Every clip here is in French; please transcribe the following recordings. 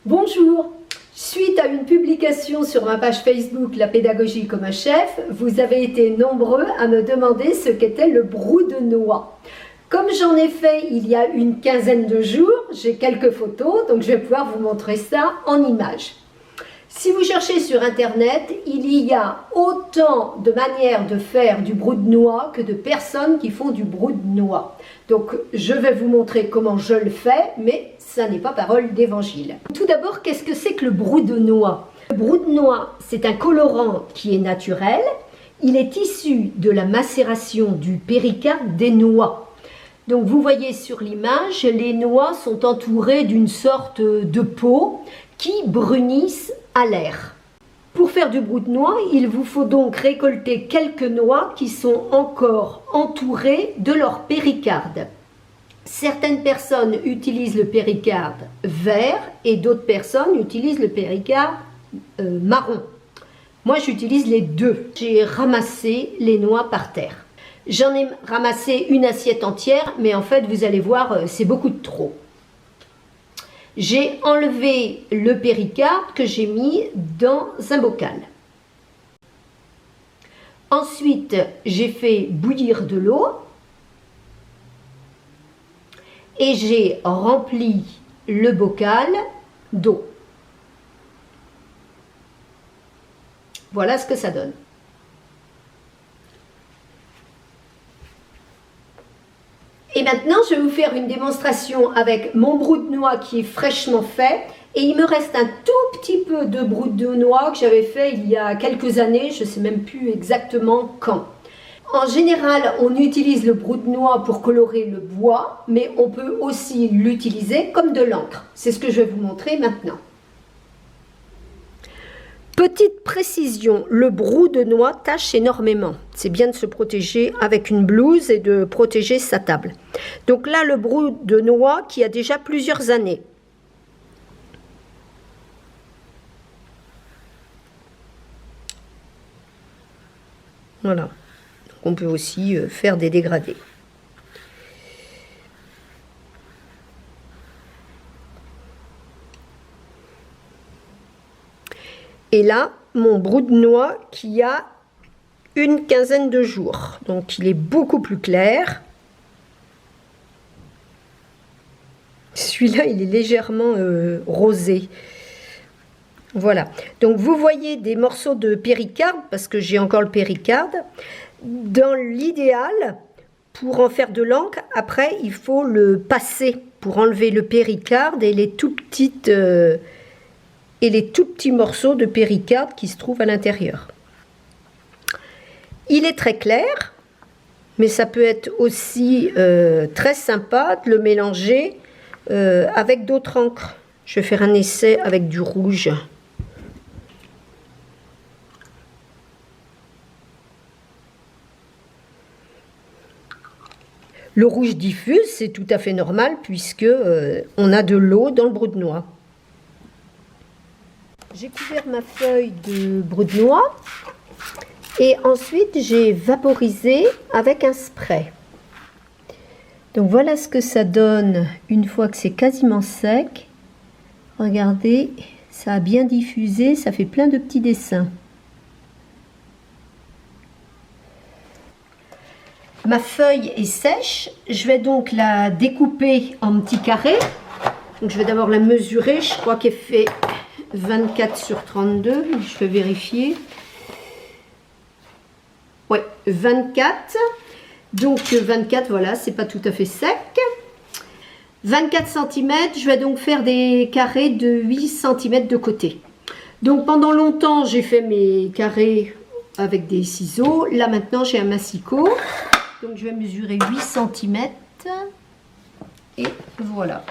Bonjour. Suite à une publication sur ma page Facebook La pédagogie comme un chef, vous avez été nombreux à me demander ce qu'était le brou de noix. Comme j'en ai fait il y a une quinzaine de jours, j'ai quelques photos, donc je vais pouvoir vous montrer ça en images. Si vous cherchez sur internet, il y a autant de manières de faire du brou de noix que de personnes qui font du brou de noix. Donc je vais vous montrer comment je le fais, mais ça n'est pas parole d'évangile. Tout d'abord, qu'est-ce que c'est que le brou de noix? Le brou de noix, c'est un colorant qui est naturel. Il est issu de la macération du péricarde des noix. Donc vous voyez sur l'image, les noix sont entourées d'une sorte de peau qui brunissent à l'air. Pour faire du brou de noix, il vous faut donc récolter quelques noix qui sont encore entourées de leur péricarde. Certaines personnes utilisent le péricarde vert et d'autres personnes utilisent le péricarde marron. Moi, j'utilise les deux. J'ai ramassé les noix par terre. J'en ai ramassé une assiette entière, mais en fait, vous allez voir, c'est beaucoup de trop. J'ai enlevé le péricarde que j'ai mis dans un bocal. Ensuite, j'ai fait bouillir de l'eau et j'ai rempli le bocal d'eau. Voilà ce que ça donne. Et maintenant, je vais vous faire une démonstration avec mon brou de noix qui est fraîchement fait. Et il me reste un tout petit peu de brou de noix que j'avais fait il y a quelques années, je ne sais même plus exactement quand. En général, on utilise le brou de noix pour colorer le bois, mais on peut aussi l'utiliser comme de l'encre. C'est ce que je vais vous montrer maintenant. Petite précision, le brou de noix tache énormément. C'est bien de se protéger avec une blouse et de protéger sa table. Donc là, le brou de noix qui a déjà plusieurs années. Voilà. Donc on peut aussi faire des dégradés. Et là, mon brou de noix qui a une quinzaine de jours. Donc, il est beaucoup plus clair. Celui-là, il est légèrement rosé. Voilà. Donc, vous voyez des morceaux de péricarde, parce que j'ai encore le péricarde. Dans l'idéal, pour en faire de l'encre, après, il faut le passer pour enlever le péricarde et les tout petites... et les tout petits morceaux de péricarde qui se trouvent à l'intérieur. Il est très clair, mais ça peut être aussi très sympa de le mélanger avec d'autres encres. Je vais faire un essai avec du rouge. Le rouge diffuse, c'est tout à fait normal puisque on a de l'eau dans le brou de noix. J'ai couvert ma feuille de brou de noix et ensuite j'ai vaporisé avec un spray. Donc voilà ce que ça donne une fois que c'est quasiment sec. Regardez, ça a bien diffusé, ça fait plein de petits dessins. Ma feuille est sèche, je vais donc la découper en petits carrés. Donc je vais d'abord la mesurer, je crois qu'elle fait 24 sur 32, je vais vérifier. Ouais, 24. Donc 24, voilà, c'est pas tout à fait sec. 24 cm, je vais donc faire des carrés de 8 cm de côté. Donc pendant longtemps, j'ai fait mes carrés avec des ciseaux. Là maintenant, j'ai un massicot. Donc je vais mesurer 8 cm. Et voilà.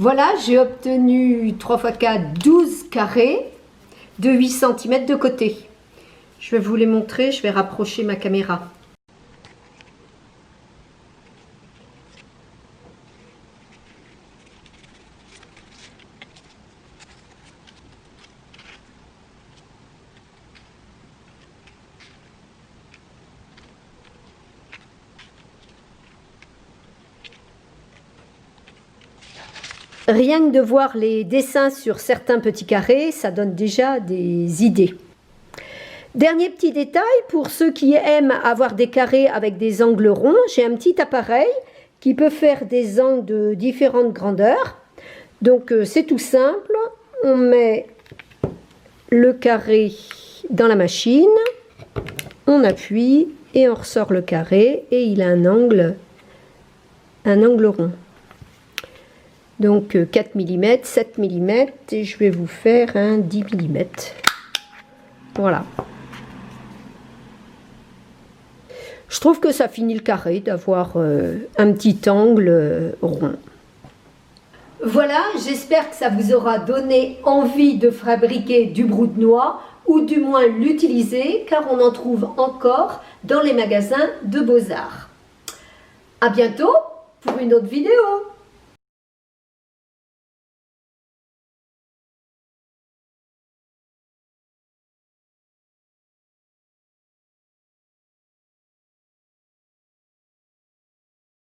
Voilà, j'ai obtenu 3 x 4, 12 carrés de 8 cm de côté. Je vais vous les montrer, je vais rapprocher ma caméra. Rien que de voir les dessins sur certains petits carrés, ça donne déjà des idées. Dernier petit détail, pour ceux qui aiment avoir des carrés avec des angles ronds, j'ai un petit appareil qui peut faire des angles de différentes grandeurs. Donc c'est tout simple, on met le carré dans la machine, on appuie et on ressort le carré et il a un angle rond. Donc 4 mm, 7 mm et je vais vous faire un 10 mm. Voilà. Je trouve que ça finit le carré d'avoir un petit angle rond. Voilà, j'espère que ça vous aura donné envie de fabriquer du brou de noix ou du moins l'utiliser car on en trouve encore dans les magasins de beaux-arts. À bientôt pour une autre vidéo.